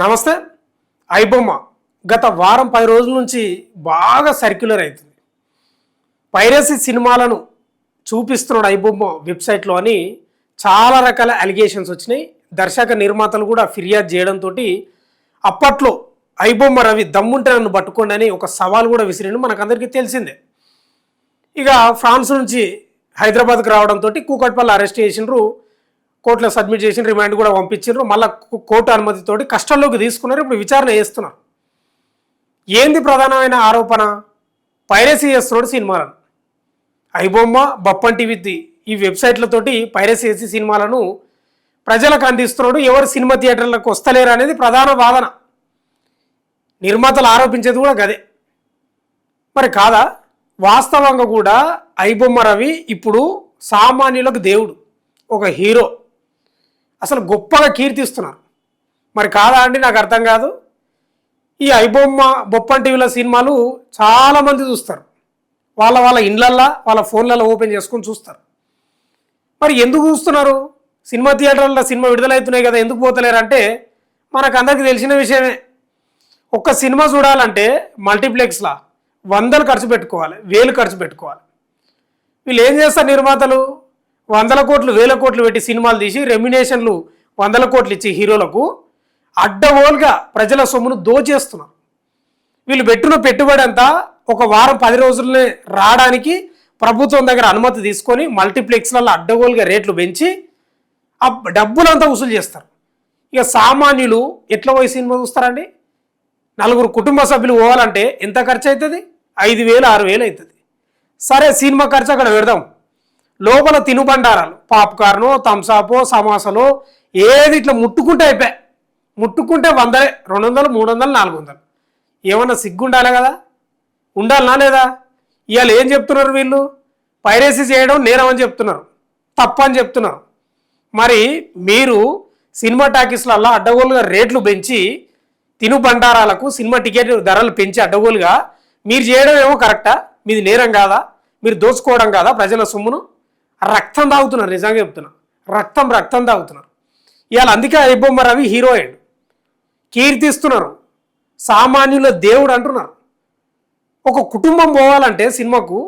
నమస్తే. ఐబొమ్మ గత వారం 10 రోజుల నుంచి బాగా సర్క్యులర్ అవుతుంది. పైరసీ సినిమాలను చూపిస్తున్నాడు ఐబొమ్మ వెబ్సైట్లో అని చాలా రకాల అలిగేషన్స్ వచ్చినాయి. దర్శక నిర్మాతలు కూడా ఫిర్యాదు చేయడంతో అప్పట్లో ఐబొమ్మ రవి దమ్ముంటే నన్ను పట్టుకోండి అని ఒక సవాల్ కూడా విసిరిండు, మనకందరికీ తెలిసిందే. ఇక ఫ్రాన్స్ నుంచి హైదరాబాద్కి రావడంతో కూకట్పల్లి అరెస్ట్ చేసిండ్రు, కోర్టులో సబ్మిట్ చేసిన, రిమాండ్ కూడా పంపించారు. మళ్ళీ కోర్టు అనుమతితోటి కస్టడీలోకి తీసుకున్నారు. ఇప్పుడు విచారణ చేస్తున్నారు. ఏంది ప్రధానమైన ఆరోపణ? పైరసీ చేస్తున్నాడు సినిమాలను. ఐబొమ్మ, బప్పన్ టీవీ ఈ వెబ్సైట్లతోటి పైరసీ చేసి సినిమాలను ప్రజలకు అందిస్తున్నాడు. ఎవరు సినిమా థియేటర్లకు వస్తలేరు అనేది ప్రధాన వాదన. నిర్మాతలు ఆరోపించేది కూడా గదే. మరి కాదా? వాస్తవంగా కూడా ఐబొమ్మ రవి ఇప్పుడు సామాన్యులకు దేవుడు, ఒక హీరో, అసలు గొప్పగా కీర్తిస్తున్నారు. మరి కాదా అండి? నాకు అర్థం కాదు. ఈ ఐబొమ్మ, బొప్పన్ టీవీల సినిమాలు చాలామంది చూస్తారు. వాళ్ళ ఇండ్లల్లో, వాళ్ళ ఫోన్లలో ఓపెన్ చేసుకొని చూస్తారు. మరి ఎందుకు చూస్తున్నారు? సినిమా థియేటర్లో సినిమా విడుదలవుతున్నాయి కదా, ఎందుకు పోతలేరంటే మనకు అందరికీ తెలిసిన విషయమే. ఒక్క సినిమా చూడాలంటే మల్టీప్లెక్స్లా 100 ఖర్చు పెట్టుకోవాలి, 1000 ఖర్చు పెట్టుకోవాలి. వీళ్ళు ఏం చేస్తారు? నిర్మాతలు 100 కోట్లు 1000 కోట్లు పెట్టి సినిమాలు తీసి రెమ్యునేషన్లు 100 కోట్లు ఇచ్చి హీరోలకు అడ్డగోలుగా ప్రజల సొమ్మును దోచేస్తున్నారు. వీళ్ళు పెట్టిన పెట్టుబడి అంతా ఒక వారం 10 రోజులనే రావడానికి ప్రభుత్వం దగ్గర అనుమతి తీసుకొని మల్టీప్లెక్స్లలో అడ్డగోలుగా రేట్లు పెంచి ఆ డబ్బులంతా వసూలు చేస్తారు. ఇక సామాన్యులు ఎట్లా పోయి సినిమా చూస్తారండి? 4 కుటుంబ సభ్యులు పోవాలంటే ఎంత ఖర్చు అవుతుంది? 5000 6000 అవుతుంది. సరే, సినిమా ఖర్చు అక్కడ పెడదాం. లోపల తినుబండారాలు, పాప్కార్ను, థమ్సాపో, సమోసాలో ఏది ఇట్లా ముట్టుకుంటే అయిపోయాయి. ముట్టుకుంటే 100, 200, 300, 400. ఏమన్నా సిగ్గుండాలి కదా? ఉండాలనా లేదా? ఇవాళ ఏం చెప్తున్నారు వీళ్ళు? పైరసీ చేయడం నేరం అని చెప్తున్నారు, తప్పని చెప్తున్నారు. మరి మీరు సినిమా టాకీస్లలో అడ్డగోలుగా రేట్లు పెంచి తినుబండారాలకు సినిమా టికెట్ ధరలు పెంచి అడ్డగోలుగా మీరు చేయడం ఏమో కరెక్టా? మీది నేరం కాదా? మీరు దోచుకోవడం కాదా ప్రజల సొమ్మును? రక్తం తాగుతున్నారు, నిజంగా చెప్తున్నా. రక్తం తాగుతున్నారు ఇవాళ. అందుకే ఐబొమ్మ రవి హీరో అయ్యాడు, కీర్తిస్తున్నారు, సామాన్యుల దేవుడు అంటున్నారు. ఒక కుటుంబం పోవాలంటే సినిమాకు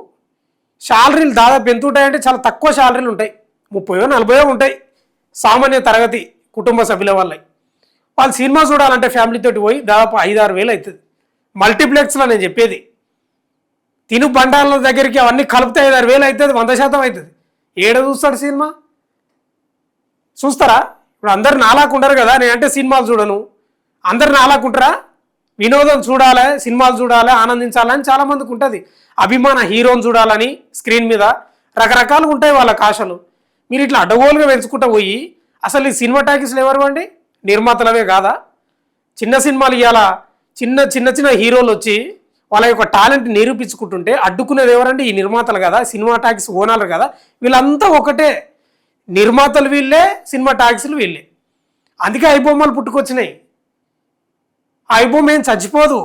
శాలరీలు దాదాపు ఎంత ఉంటాయంటే చాలా తక్కువ శాలరీలు ఉంటాయి, 30 40 ఉంటాయి సామాన్య తరగతి కుటుంబ సభ్యుల వల్ల. వాళ్ళు సినిమా చూడాలంటే ఫ్యామిలీతోటి పోయి దాదాపు 5-6 వేలు అవుతుంది. మల్టీప్లెక్స్లో నేను చెప్పేది, తిను బండాల దగ్గరికి అవన్నీ కలిపితే 5-6 వేలు అవుతుంది, 100% అవుతుంది. ఏడ చూస్తాడు సినిమా? చూస్తారా? ఇప్పుడు అందరు నాలాకు ఉండరు కదా, నేనంటే సినిమాలు చూడను. అందరు నాలాకు ఉంటారా? వినోదం చూడాలి, సినిమాలు చూడాలి, ఆనందించాలని చాలామందికి ఉంటుంది. అభిమాన హీరోని చూడాలని స్క్రీన్ మీద రకరకాలుగా ఉంటాయి వాళ్ళ ఆశలు. మీరు ఇట్లా అడ్డగోలుగా పెంచుకుంటూ పోయి అసలు ఈ సినిమా టాకీస్లు ఎవరు అండి? నిర్మాతలవే కాదా? చిన్న సినిమాలు ఇవాళ చిన్న హీరోలు వచ్చి వాళ్ళ యొక్క టాలెంట్ నిరూపించుకుంటుంటే అడ్డుకునేది ఎవరండి? ఈ నిర్మాతలు కదా, సినిమా టాకీస్ ఓనర్లు కదా. వీళ్ళంతా ఒకటే, నిర్మాతలు వీళ్ళే, సినిమా టాకీస్లు వీళ్ళే. అందుకే ఐబొమ్మలు పుట్టుకొచ్చినాయి. ఐబొమ్మ ఏం చచ్చిపోదు.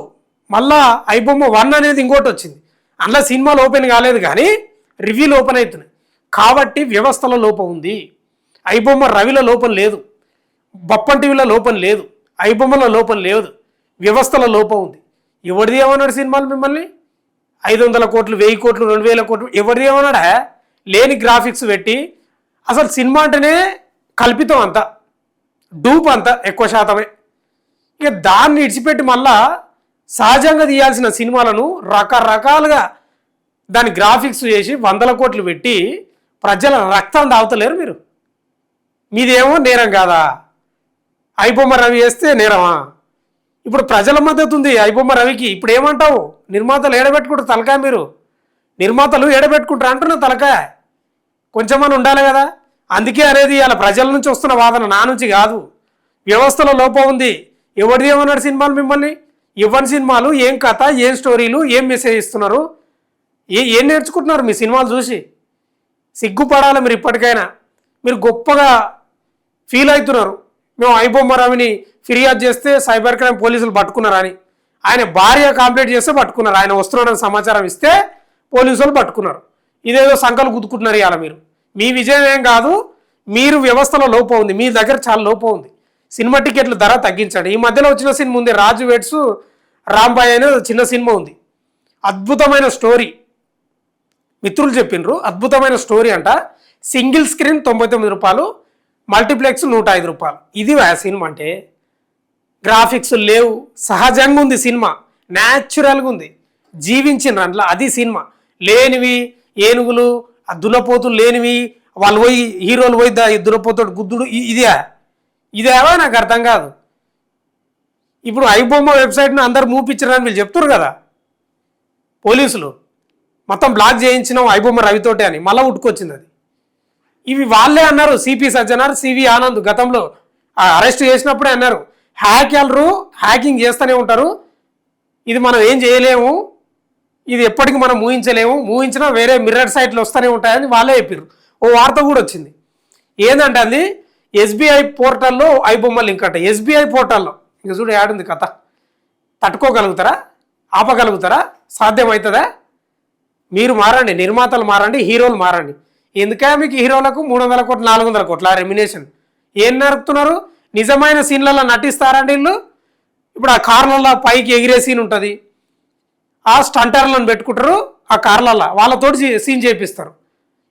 మళ్ళా ఐబొమ్మ 1 అనేది ఇంకోటి వచ్చింది. అందులో సినిమాలు ఓపెన్ కాలేదు కానీ రివ్యూలు ఓపెన్ అవుతున్నాయి. కాబట్టి వ్యవస్థల లోపం ఉంది. ఐబొమ్మ రవిలో లోపం లేదు, బప్పన్ టీవీలో లోపం లేదు, ఐబొమ్మలో లోపం లేదు, వ్యవస్థల లోపం ఉంది. ఎవరిది ఏమన్నాడు సినిమాలు మిమ్మల్ని? 500 కోట్లు, 1000 కోట్లు, 2000 కోట్లు ఎవరిది ఏమన్నాడా? లేని గ్రాఫిక్స్ పెట్టి అసలు సినిమా అంటేనే కల్పితం, అంతా డూప్, అంతా ఎక్కువ శాతమే. ఇక దాన్ని ఇడిచిపెట్టి మళ్ళా సహజంగా తీయాల్సిన సినిమాలను రకరకాలుగా దాని గ్రాఫిక్స్ చేసి 100 కోట్లు పెట్టి ప్రజల రక్తం తాగుతలేరు మీరు. మీదేమో నేరం కాదా? ఐబొమ్మ రవి వేస్తే నేరమా? ఇప్పుడు ప్రజల మద్దతు ఉంది ఐబొమ్మ రవికి. ఇప్పుడు ఏమంటావు? నిర్మాతలు ఏడబెట్టుకుంటారు తలకాయ. మీరు నిర్మాతలు ఏడబెట్టుకుంటారు అంటున్నా తలకాయ. కొంచెమని ఉండాలి కదా. అందుకే అనేది ఇవాళ ప్రజల నుంచి వస్తున్న వాదన, నా నుంచి కాదు. వ్యవస్థలో లోపం ఉంది. ఎవరిది ఏమన్నాడు సినిమాలు మిమ్మల్ని? ఇవ్వని సినిమాలు, ఏం కథ, ఏం స్టోరీలు, ఏం మెసేజ్ ఇస్తున్నారు, ఏం నేర్చుకుంటున్నారు మీ సినిమాలు చూసి? సిగ్గుపడాలి మీరు. ఇప్పటికైనా మీరు గొప్పగా ఫీల్ అవుతున్నారు. మేము ఐబొమ్మ రవిని ఫిర్యాదు చేస్తే సైబర్ క్రైమ్ పోలీసులు పట్టుకున్నారని. ఆయన భార్య కంప్లైంట్ చేస్తే పట్టుకున్నారు. ఆయన వస్తున్నాడని సమాచారం ఇస్తే పోలీసులు పట్టుకున్నారు. ఇదేదో సంకలు గుద్దుకుంటున్నారు ఇవాళ మీరు. మీ విజయం ఏం కాదు, మీరు వ్యవస్థలో లోపం ఉంది, మీ దగ్గర చాలా లోపం ఉంది. సినిమా టికెట్లు ధర తగ్గించాడు. ఈ మధ్యలో వచ్చిన సినిమా ఉంది, రాజు వెడ్స్ రాంబాయ్ అనే చిన్న సినిమా ఉంది. అద్భుతమైన స్టోరీ, మిత్రులు చెప్పిండ్రు, అద్భుతమైన స్టోరీ అంట. సింగిల్ స్క్రీన్ 99 రూపాయలు, మల్టీప్లెక్స్ 105 రూపాయలు. ఇది ఆ సినిమా అంటే. గ్రాఫిక్స్ లేవు, సహజంగా ఉంది సినిమా, న్యాచురల్గా ఉంది, జీవించిన అందులో. అది సినిమా. లేనివి ఏనుగులు, ఆ దున్నపోతులు లేనివి, వాళ్ళు పోయి హీరోలు పోయి దున్నపోతాడు గుద్దుడు, ఇదేవా నాకు అర్థం కాదు. ఇప్పుడు ఐబొమ్మ వెబ్సైట్ను అందరు మూపించారని వీళ్ళు చెప్తారు కదా పోలీసులు, మొత్తం బ్లాక్ చేయించినాం ఐబొమ్మ రవితోటే అని, మళ్ళీ ఉట్టుకొచ్చింది అది. ఇవి వాళ్ళే అన్నారు, సిపి సజ్జనార్, సివి ఆనంద్ గతంలో అరెస్ట్ చేసినప్పుడే అన్నారు, హ్యాకింగ్ చేస్తూనే ఉంటారు, ఇది మనం ఏం చేయలేము, ఇది ఎప్పటికీ మనం ఊహించలేము, ఊహించినా వేరే మిర్రర్ సైట్లు వస్తూనే ఉంటాయని వాళ్ళే చెప్పారు. ఓ వార్త కూడా వచ్చింది, ఏంటంటే అది ఎస్బీఐ పోర్టల్లో ఐబొమ్మ లింక్ అంట. ఎస్బీఐ పోర్టల్లో ఇంకా చూడు ఏడుంది కథ. తట్టుకోగలుగుతారా? ఆపగలుగుతారా? సాధ్యమవుతుందా? మీరు మారండి, నిర్మాతలు మారండి, హీరోలు మారండి. ఎందుకే మీకు హీరోలకు 300 కోట్లు 400 కోట్ల రెమ్యునేషన్? ఏం నరుకుతున్నారు? నిజమైన సీన్లలో నటిస్తారండి వీళ్ళు. ఇప్పుడు ఆ కార్లలో పైకి ఎగిరే సీన్ ఉంటుంది, ఆ స్టంటర్లను పెట్టుకుంటారు ఆ కార్లలో, వాళ్ళతోటి సీన్ చేపిస్తారు.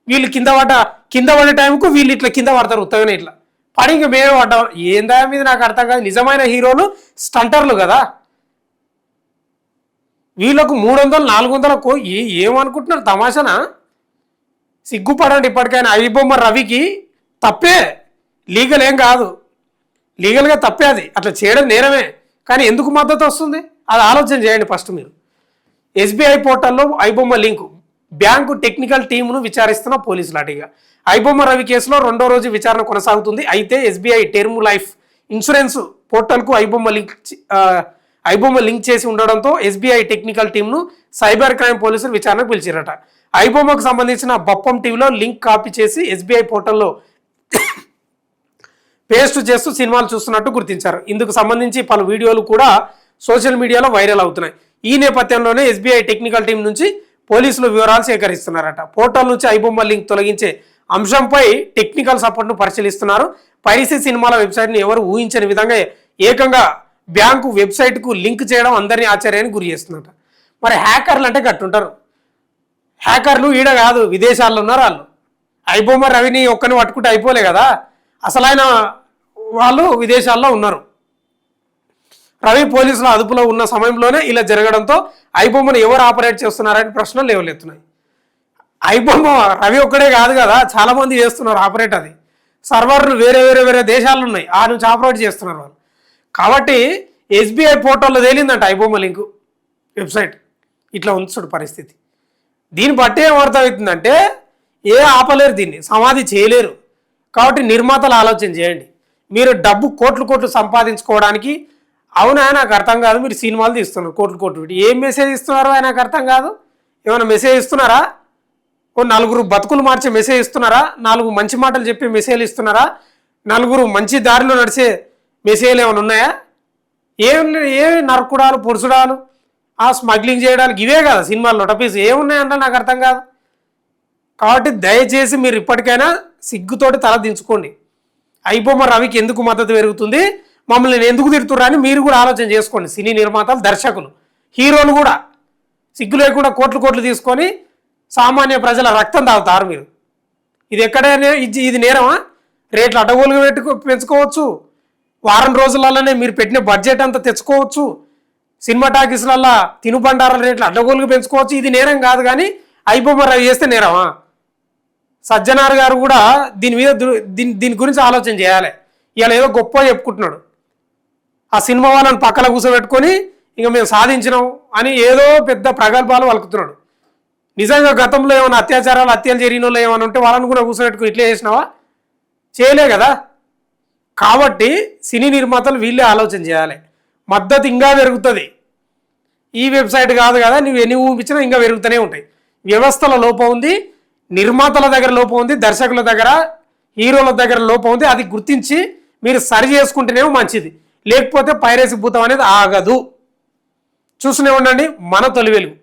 వీళ్ళు కింద పడే టైంకు వీళ్ళు ఇట్లా కింద పడతారు, ఉత్తగానే ఇట్లా పడి ఇంకా మేమే పడ్డాం. ఏందా మీద నాకు అర్థం కాదు. నిజమైన హీరోలు స్టంటర్లు కదా, వీళ్ళకు 300 400 ఏమనుకుంటున్నారు తమాషనా? సిగ్గుపడండి ఇప్పటికైనా. ఐబొమ్మ రవికి తప్పే, లీగల్ ఏం కాదు, లీగల్గా తప్పే, అది అట్లా చేయడం నేరమే. కానీ ఎందుకు మద్దతు వస్తుంది అది ఆలోచన చేయండి ఫస్ట్ మీరు. ఎస్బీఐ పోర్టల్లో ఐబొమ్మ లింకు, బ్యాంకు టెక్నికల్ టీమును విచారిస్తున్న పోలీసులు. అటుగా ఐబొమ్మ రవి కేసులో 2వ రోజు విచారణ కొనసాగుతుంది. అయితే ఎస్బీఐ టర్మ్ లైఫ్ ఇన్సూరెన్స్ పోర్టల్కు ఐబొమ్మ లింక్ చేసి ఉండడంతో ఎస్బీఐ టెక్నికల్ టీంను సైబర్ క్రైమ్ పోలీసులు విచారణకు పిలిచారట. ఐబొమ్మకు సంబంధించిన బప్పం టీవీలో లింక్ కాపీ చేసి ఎస్బీఐ పోర్టల్లో పేస్ట్ చేస్తూ సినిమాలు చూస్తున్నట్టు గుర్తించారు. ఇందుకు సంబంధించి పలు వీడియోలు కూడా సోషల్ మీడియాలో వైరల్ అవుతున్నాయి. ఈ నేపథ్యంలోనే ఎస్బీఐ టెక్నికల్ టీం నుంచి పోలీసులు వివరాలు సేకరిస్తున్నారట. పోర్టల్ నుంచి ఐబొమ్మ లింక్ తొలగించే అంశంపై టెక్నికల్ సపోర్ట్ను పరిశీలిస్తున్నారు. పైరసీ సినిమాల వెబ్సైట్ను ఎవరు ఊహించని విధంగా ఏకంగా బ్యాంకు వెబ్సైట్కు లింక్ చేయడం అందరినీ ఆశ్చర్యానికి గురి చేస్తుందట. మరి హ్యాకర్లు అంటే గట్టుంటారు. హ్యాకర్లు ఈడ కాదు, విదేశాల్లో ఉన్నారు వాళ్ళు. ఐబొమ్మ రవిని ఒక్కని పట్టుకుంటే అయిపోలే కదా, అసలైన వాళ్ళు విదేశాల్లో ఉన్నారు. రవి పోలీసుల అదుపులో ఉన్న సమయంలోనే ఇలా జరగడంతో ఐబొమ్మను ఎవరు ఆపరేట్ చేస్తున్నారని ప్రశ్నలు లేవలెత్తున్నాయి. ఐబొమ్మ రవి ఒక్కడే కాదు కదా, చాలా మంది చేస్తున్నారు ఆపరేట్. అది సర్వర్లు వేరే వేరే వేరే దేశాలు ఉన్నాయి, ఆ నుంచి ఆపరేట్ చేస్తున్నారు వాళ్ళు. కాబట్టి ఎస్బీఐ పోర్టల్లో తేలిందంట ఐబొమ్మ లింకు వెబ్సైట్. ఇట్లా ఉంచుడు పరిస్థితి. దీన్ని బట్టి ఏం అర్థమవుతుందంటే ఆపలేరు, దీన్ని సమాధి చేయలేరు. కాబట్టి నిర్మాతలు ఆలోచన చేయండి. మీరు డబ్బు కోట్లు సంపాదించుకోవడానికి, అవునా నాకు అర్థం కాదు, మీరు సినిమాలు తీస్తున్నారు కోట్లు ఏం మెసేజ్ ఇస్తున్నారో నాకు అర్థం కాదు. ఏమైనా మెసేజ్ ఇస్తున్నారా? ఓ 4 బతుకులు మార్చే మెసేజ్ ఇస్తున్నారా? 4 మంచి మాటలు చెప్పే మెసేజ్లు ఇస్తున్నారా? 4 మంచి దారిలో నడిచే మెసేజ్లు ఏమైనా ఉన్నాయా? ఏ నరకుడాలు, పొడుసుడాలు, ఆ స్మగ్లింగ్ చేయడానికి ఇవే కదా సినిమాల్లో టపీస్ ఏమున్నాయంటే నాకు అర్థం కాదు. కాబట్టి దయచేసి మీరు ఇప్పటికైనా సిగ్గుతోటి తల దించుకోండి. ఐబొమ్మ రవికి ఎందుకు మద్దతు పెరుగుతుంది, మమ్మల్ని ఎందుకు తిడుతుర్రా అని మీరు కూడా ఆలోచన చేసుకోండి. సినీ నిర్మాతలు, దర్శకులు, హీరోలు కూడా సిగ్గు లేకుండా కోట్లు తీసుకొని సామాన్య ప్రజల రక్తం తాగుతారు మీరు. ఇది ఎక్కడైనా ఇది నేరమా? రేట్లు అడ్డగోలుగా పెంచుకోవచ్చు, వారం రోజులలోనే మీరు పెట్టిన బడ్జెట్ అంతా తెచ్చుకోవచ్చు, సినిమా టాకీస్లల్లో తినుబండారాల రేట్లు అడ్డగోలుగా పెంచుకోవచ్చు. ఇది నేరం కాదు. కానీ ఐబొమ్మ రవి చేస్తే నేరమా? సజ్జనార్ గారు కూడా దీని గురించి ఆలోచన చేయాలి. ఇలా ఏదో గొప్ప చెప్పుకుంటున్నాడు, ఆ సినిమా వాళ్ళని పక్కన కూర్చోబెట్టుకొని ఇంకా మేము సాధించినాం అని ఏదో పెద్ద ప్రగల్భాలు వలుకుతున్నాడు. నిజంగా గతంలో ఏమైనా అత్యాచారాలు, హత్యలు జరిగిన వాళ్ళు ఏమైనా ఉంటే వాళ్ళని కూడా కూర్చోబెట్టుకుని ఇట్లే చేసినావా? చేయలే కదా. కాబట్టి సినీ నిర్మాతలు వీళ్ళే ఆలోచన చేయాలి. మద్దతు ఇంకా పెరుగుతుంది. ఈ వెబ్సైట్ కాదు కదా, నువ్వు ఎన్ని ఊపించినా ఇంకా పెరుగుతూనే ఉంటాయి. వ్యవస్థల లోపం ఉంది, నిర్మాతల దగ్గర లోపం ఉంది, దర్శకుల దగ్గర, హీరోల దగ్గర లోపం ఉంది. అది గుర్తించి మీరు సరి చేసుకుంటేనేమో మంచిది, లేకపోతే పైరసీ భూతం అనేది ఆగదు. చూస్తూనే ఉండండి మన తొలి వెలుగు.